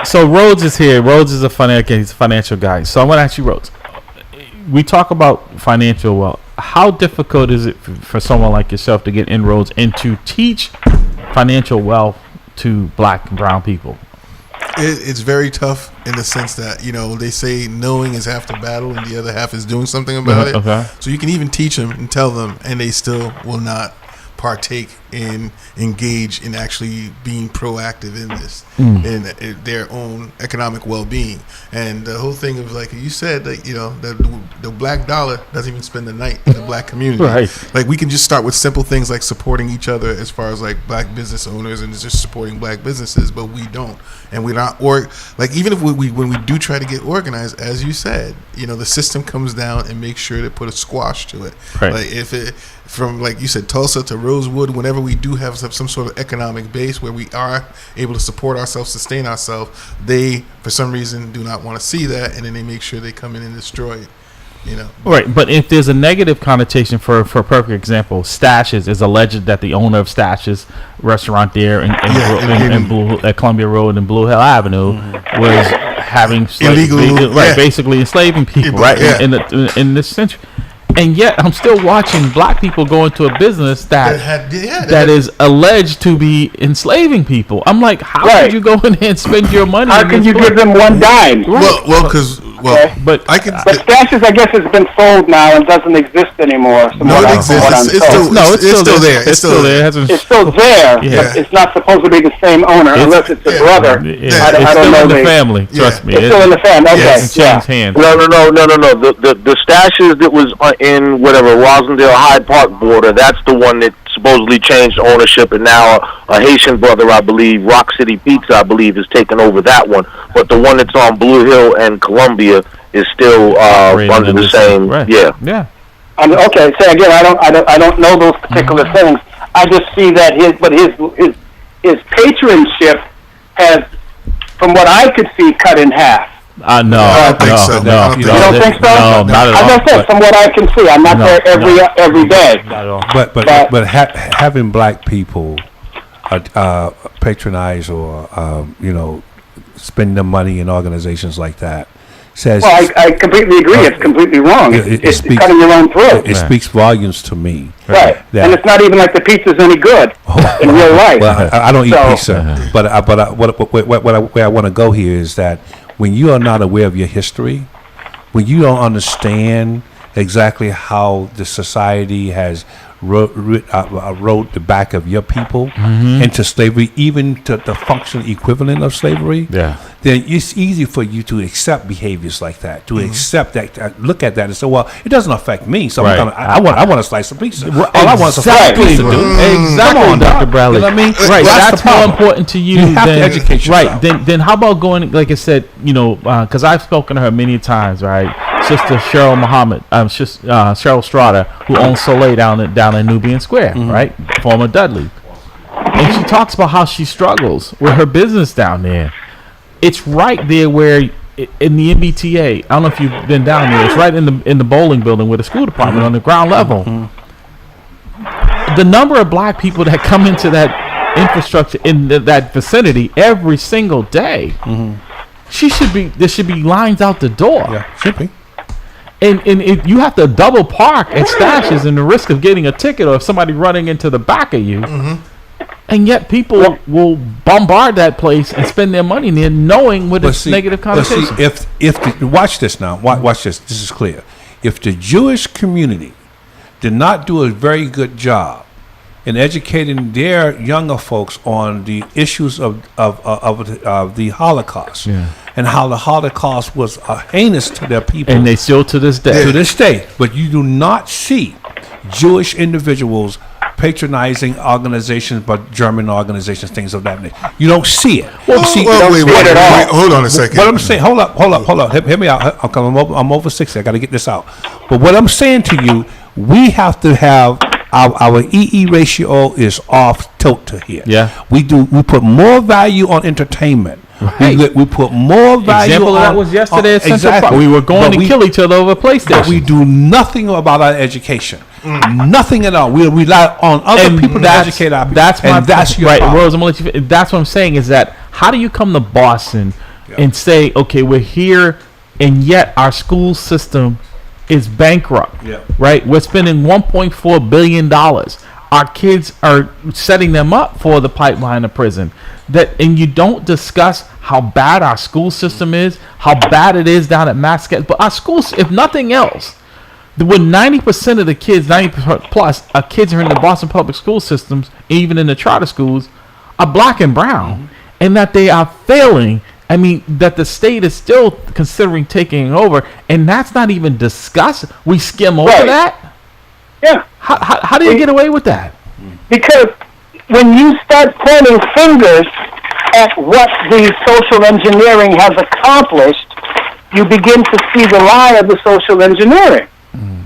Speaker 3: So Rhodes is here. Rhodes is he's a financial guy. So I'm going to ask you, Rhodes. We talk about financial wealth. How difficult is it for someone like yourself to get inroads and to teach financial wealth to black and brown people?
Speaker 1: It's very tough in the sense that, they say knowing is half the battle and the other half is doing something about it. Okay. So you can even teach them and tell them, and they still will not partake and engage in actually being proactive in this, in their own economic well-being. And the whole thing of, like you said, that the black dollar doesn't even spend the night in the black community.
Speaker 3: Right.
Speaker 1: Like, we can just start with simple things like supporting each other as far as like black business owners and just supporting black businesses, but we don't. And we're not, even if when we do try to get organized, as you said, the system comes down and makes sure to put a squash to it.
Speaker 3: Right.
Speaker 1: Like, if it, from, like you said, Tulsa to Rosewood, whenever we do have some sort of economic base where we are able to support ourselves, sustain ourselves, they, for some reason, do not want to see that, and then they make sure they come in and destroy it. Right,
Speaker 3: but if there's a negative connotation, for a perfect example, Stashes is alleged that the owner of Stashes restaurant there at Columbia Road and Blue Hill Avenue was having basically enslaving people, in this century. And yet, I'm still watching black people go into a business that is alleged to be enslaving people. I'm like, how could you go in there and spend your money?
Speaker 6: How can you give them one dime?
Speaker 1: Well, because
Speaker 6: Okay.
Speaker 3: But
Speaker 6: Stashes, I guess, has been sold now and doesn't exist anymore.
Speaker 1: No, it exists. It's still there. It's still there.
Speaker 6: It's still there, but it's not supposed to be the same owner unless it's a brother. I don't know
Speaker 3: in the family. Trust me.
Speaker 6: It's still in the family. Okay.
Speaker 3: It's changed hands.
Speaker 4: No. The Stashes that was in whatever Rosendale Hyde Park border, that's the one that supposedly changed ownership, and now a Haitian brother, I believe, Rock City Pizza, I believe, is taking over that one. But the one that's on Blue Hill and Columbia is still under the same.
Speaker 3: Right.
Speaker 4: Yeah.
Speaker 6: Okay. So again, I don't know those particular things. I just see that his patronship has, from what I could see, cut in half.
Speaker 3: No,
Speaker 1: I don't think so.
Speaker 3: No,
Speaker 6: you don't think so?
Speaker 3: No, not at all.
Speaker 6: As I said, from what I can see, I'm not there every day.
Speaker 3: Not at all.
Speaker 5: But having black people patronize or spend their money in organizations like that says.
Speaker 6: Well, I completely agree. It's completely wrong. It's cutting your own throat.
Speaker 5: It speaks volumes to me.
Speaker 6: Right, and it's not even like the pizza's any good in real life.
Speaker 5: Well, I don't eat pizza, but where I want to go here is that when you are not aware of your history, when you don't understand exactly how the society has wrote the back of your people into slavery, even to the functional equivalent of slavery, then it's easy for you to accept behaviors like that, to accept that, look at that and say, well, it doesn't affect me, so I want a slice of pizza. All I want is a slice of pizza, dude.
Speaker 3: Exactly,
Speaker 5: Come on,
Speaker 3: Dr. Bradley.
Speaker 5: You know what I mean?
Speaker 3: Right, that's more important to you.
Speaker 5: You have to educate yourself.
Speaker 3: Right, then how about going, like I said, because I've spoken to her many times, right? Sister Cheryl Muhammad, Cheryl Strada, who owns Soleil down in Nubian Square, right? Former Dudley. And she talks about how she struggles with her business down there. It's right there where, in the MBTA, I don't know if you've been down there, it's right in the bowling building with the school department on the ground level. The number of black people that come into that infrastructure in that vicinity every single day, there should be lines out the door.
Speaker 5: Yeah, should be.
Speaker 3: And if you have to double park at Stashes and the risk of getting a ticket or somebody running into the back of you, and yet people will bombard that place and spend their money there knowing with its negative connotation.
Speaker 5: Watch this now. Watch this. This is clear. If the Jewish community did not do a very good job in educating their younger folks on the issues of the Holocaust and how the Holocaust was heinous to their people,
Speaker 3: and they still to this day.
Speaker 5: But you do not see Jewish individuals patronizing organizations, but German organizations, things of that nature. You don't see it.
Speaker 1: Wait, hold on a second.
Speaker 5: What I'm saying, hold up. Hear me out. I'm over 60. I got to get this out. But what I'm saying to you, we have to have our EE ratio is off tilter here.
Speaker 3: Yeah,
Speaker 5: we put more value on entertainment. Right. We put more value.
Speaker 3: Example of that was yesterday at Central Park. We were going to kill each other over PlayStation.
Speaker 5: But we do nothing about our education. Nothing at all. We rely on other people to educate our people. That's your problem.
Speaker 3: Rose, I'm gonna let you. That's what I'm saying is that how do you come to Boston and say, okay, we're here, and yet our school system is bankrupt, right? We're spending $1.4 billion. Our kids are setting them up for the pipeline of prison. And you don't discuss how bad our school system is, how bad it is down at Mascot. But our schools, if nothing else, when 90% of the kids, 90% plus, kids are in the Boston public school systems, even in the charter schools, are black and brown, and that they are failing. I mean, that the state is still considering taking over, and that's not even discussed. We skim over that.
Speaker 6: Yeah.
Speaker 3: How do you get away with that?
Speaker 6: Because when you start pointing fingers at what the social engineering has accomplished, you begin to see the lie of the social engineering.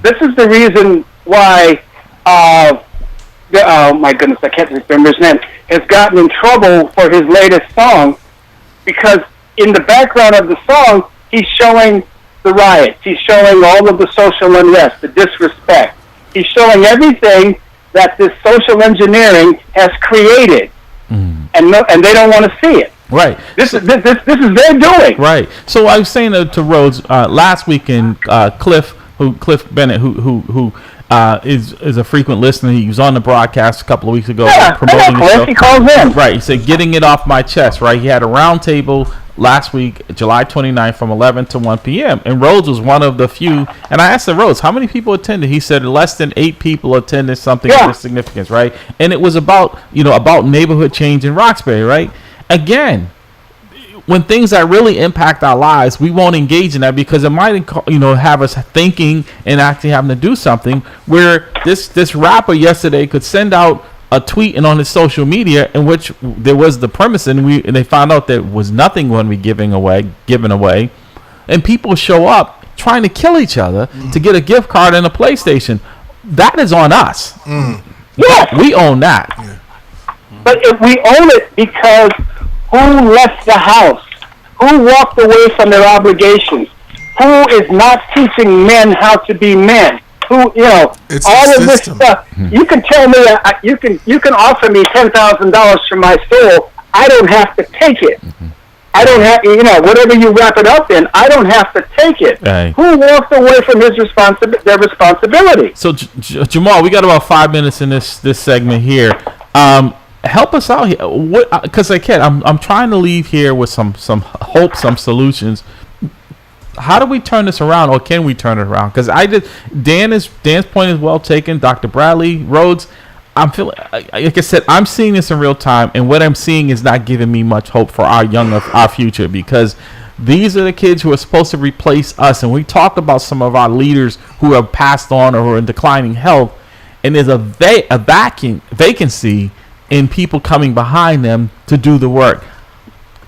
Speaker 6: This is the reason why, oh my goodness, I can't remember his name, has gotten in trouble for his latest song, because in the background of the song, he's showing the riots, he's showing all of the social unrest, the disrespect. He's showing everything that this social engineering has created, and they don't want to see it.
Speaker 3: Right.
Speaker 6: This is their doing.
Speaker 3: Right. So I was saying to Rhodes last weekend, Cliff Bennett, who is a frequent listener. He was on the broadcast a couple of weeks ago promoting the show.
Speaker 6: He calls in.
Speaker 3: Right. He said, "Getting it off my chest." Right. He had a round table last week, July 29th, from 11 to 1 p.m. And Rhodes was one of the few. And I asked Rhodes, how many people attended? He said less than 8 people attended something of this significance, right? And it was about neighborhood change in Roxbury, right? Again, when things that really impact our lives, we won't engage in that because it might, have us thinking and actually having to do something. Where this rapper yesterday could send out a tweet and on his social media in which there was the premise, and they found out there was nothing going to be given away, and people show up trying to kill each other to get a gift card and a PlayStation. That is on us. Yeah, we own that. Yeah.
Speaker 6: But if we own it because who left the house? Who walked away from their obligations? Who is not teaching men how to be men? Who,
Speaker 1: it's
Speaker 6: all of this stuff. You can tell me, you can offer me $10,000 for my soul. I don't have to take it. I don't have, whatever you wrap it up in, I don't have to take it.
Speaker 3: Right.
Speaker 6: Who walked away from their responsibility?
Speaker 3: So, Jamal, we got about 5 minutes in this segment here. Help us out here, because I'm trying to leave here with some hope, some solutions. How do we turn this around, or can we turn it around? Because Dan's point is well taken. Dr. Bradley, Rhodes, I'm feeling, like I said, I'm seeing this in real time, and what I'm seeing is not giving me much hope for our future, because these are the kids who are supposed to replace us. And we talked about some of our leaders who have passed on or who are in declining health, and there's a vacancy in people coming behind them to do the work.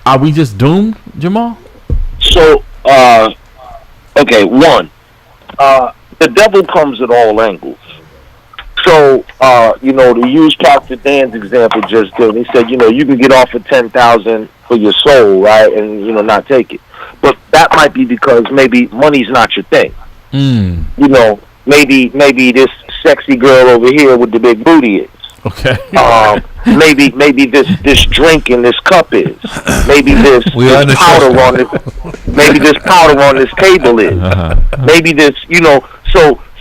Speaker 3: Are we just doomed, Jamal?
Speaker 4: So, okay, one, the devil comes at all angles. So, to use Dr. Dan's example just then, he said, you can get off at $10,000 for your soul, right, and, not take it. But that might be because maybe money's not your thing. Maybe this sexy girl over here with the big booty is.
Speaker 3: Okay.
Speaker 4: Maybe this drink in this cup is. Maybe this powder on it. Maybe this powder on this table is. Maybe this,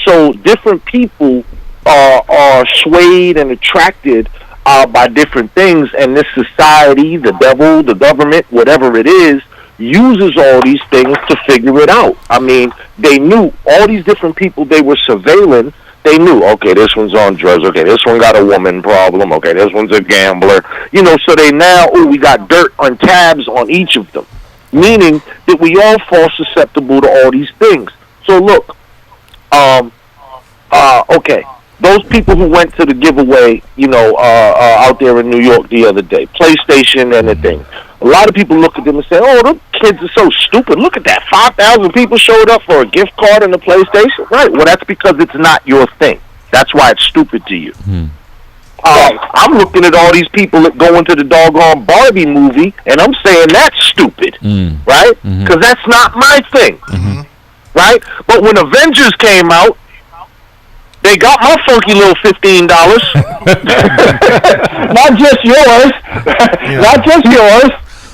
Speaker 4: So different people are swayed and attracted by different things, and this society, the devil, the government, whatever it is, uses all these things to figure it out. I mean, they knew all these different people they were surveilling. They knew, okay, this one's on drugs. Okay, this one got a woman problem. Okay, this one's a gambler. So they now, we got dirt on tabs on each of them, meaning that we all fall susceptible to all these things. So look, okay, those people who went to the giveaway, out there in New York the other day, PlayStation and the thing. A lot of people look at them and say, oh, those kids are so stupid. Look at that. 5,000 people showed up for a gift card and a PlayStation. Right. Well, that's because it's not your thing. That's why it's stupid to you. I'm looking at all these people that go into the doggone Barbie movie, and I'm saying that's stupid. Right? Because that's not my thing. Right? But when Avengers came out, they got my funky little $15.
Speaker 6: Not just yours. Not just yours.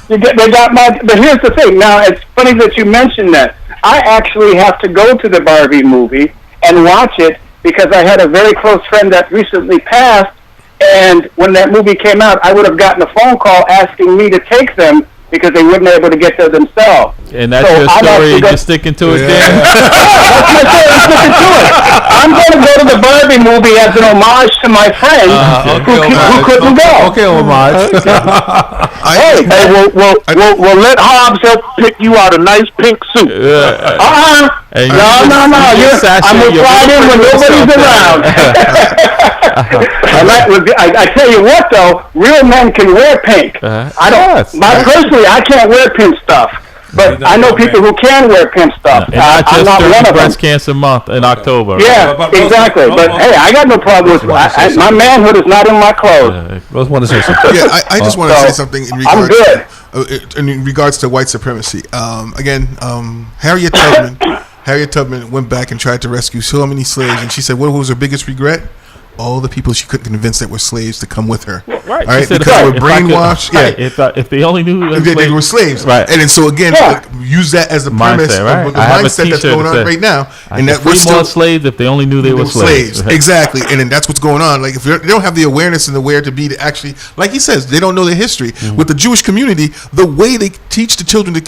Speaker 6: They got my. But here's the thing. Now, it's funny that you mentioned that. I actually have to go to the Barbie movie and watch it because I had a very close friend that recently passed, and when that movie came out, I would have gotten a phone call asking me to take them because they wouldn't be able to get there themselves.
Speaker 3: And that's your story, you're sticking to it, Dan?
Speaker 6: That's my story, I'm sticking to it. I'm going to go to the Barbie movie as an homage to my friend who couldn't go.
Speaker 5: Okay, homage.
Speaker 6: Hey, we'll let Hobbs help pick you out a nice pink suit. No. I'm going to slide in when nobody's around. I tell you what, though, real men can wear pink. Personally, I can't wear pink stuff. But I know people who can wear pimp stuff.
Speaker 3: I'm not one of them. Breast Cancer Month in October.
Speaker 6: Yeah, exactly. But hey, I got no problem with my manhood is not in my clothes.
Speaker 5: Rose want to say something.
Speaker 1: Yeah, I just want to say something in regards to white supremacy. Harriet Tubman went back and tried to rescue so many slaves, and she said, what was her biggest regret? all the people she couldn't convince that were slaves to come with her.
Speaker 3: Right.
Speaker 1: All right,
Speaker 3: Said
Speaker 1: because they were
Speaker 3: if I could-
Speaker 1: brainwashed.
Speaker 3: right,
Speaker 1: Yeah.
Speaker 3: if they only knew
Speaker 1: They were slaves,
Speaker 3: Right.
Speaker 1: And then so again, use that as the premise
Speaker 3: Mindset, right.
Speaker 1: of the
Speaker 3: I have a
Speaker 1: mindset that's
Speaker 3: t-shirt
Speaker 1: going
Speaker 3: that
Speaker 1: on
Speaker 3: says,
Speaker 1: right now,
Speaker 3: I
Speaker 1: and
Speaker 3: could
Speaker 1: that
Speaker 3: free
Speaker 1: we're still
Speaker 3: more slaves if they only knew they were slaves.
Speaker 1: Exactly, and then that's what's going on. Like if they don't have the awareness and the where to be to actually, like he says, they don't know the history. With the Jewish community, the way they teach the children the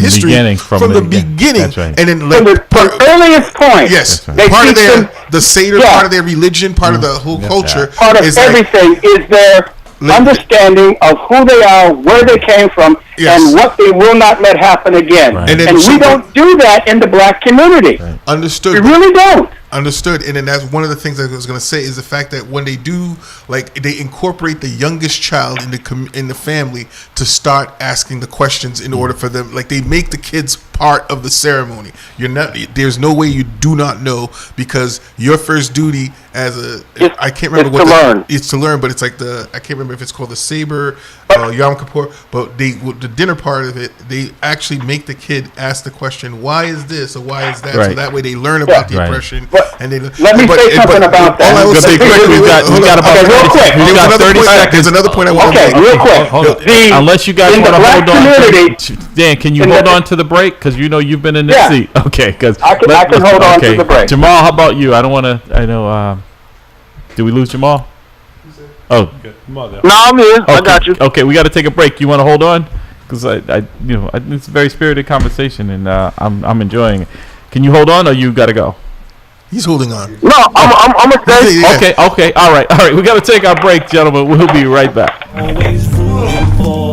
Speaker 1: history from the beginning,
Speaker 3: That's right.
Speaker 1: and then
Speaker 6: From the earliest point.
Speaker 1: yes,
Speaker 3: right.
Speaker 6: They
Speaker 1: part of
Speaker 6: teach
Speaker 1: their
Speaker 6: them-
Speaker 1: the Seder,
Speaker 6: Yeah.
Speaker 1: part of their religion, part of the whole culture,
Speaker 6: Part of
Speaker 1: is like,
Speaker 6: everything is their understanding of who they are, where they came from,
Speaker 1: Yes.
Speaker 6: and what they will not let happen again.
Speaker 3: Right.
Speaker 1: And then
Speaker 6: And
Speaker 1: so-
Speaker 6: we don't do that in the black community.
Speaker 1: understood.
Speaker 6: We really don't.
Speaker 1: Understood, and then that's one of the things I was going to say is the fact that when they do, like they incorporate the youngest child in the family to start asking the questions in order for them, like they make the kids part of the ceremony. There's no way you do not know, because your first duty as I can't remember
Speaker 6: it's
Speaker 1: what
Speaker 6: to learn.
Speaker 1: It's to learn, but it's like I can't remember if it's called the Saber, Yom Kippur, but the dinner part of it, they actually make the kid ask the question, why is this or why is that, so
Speaker 3: Right.
Speaker 1: that way they learn about the
Speaker 3: Right.
Speaker 1: oppression.
Speaker 6: But
Speaker 1: And they,
Speaker 6: let me say something about that.
Speaker 1: All I will say,
Speaker 3: We got about
Speaker 6: Okay, real quick.
Speaker 3: we got 30 seconds.
Speaker 1: There's another point I want to
Speaker 6: Okay,
Speaker 1: make.
Speaker 6: real quick.
Speaker 3: Hold on.
Speaker 6: The-
Speaker 3: Unless you guys
Speaker 6: in
Speaker 3: want
Speaker 6: the
Speaker 3: to
Speaker 6: black
Speaker 3: hold on.
Speaker 6: community-
Speaker 3: Dan, can you
Speaker 6: in
Speaker 3: hold
Speaker 6: the-
Speaker 3: on to the break? Because you know you've been in this
Speaker 6: Yeah.
Speaker 3: seat. Okay, because
Speaker 6: I can hold on to the break.
Speaker 3: Jamal, how about you? I don't want to. I know. Did we lose Jamal? Oh,
Speaker 4: No, I'm here. I
Speaker 3: okay.
Speaker 4: got you.
Speaker 3: Okay, we got to take a break. You want to hold on? Because it's a very spirited conversation, and I'm enjoying it. Can you hold on, or you got to go?
Speaker 1: He's holding on.
Speaker 4: No, I'm gonna stay.
Speaker 1: Yeah.
Speaker 3: Okay, all right. We got to take our break, gentlemen. We'll be right back.
Speaker 2: Always rooting for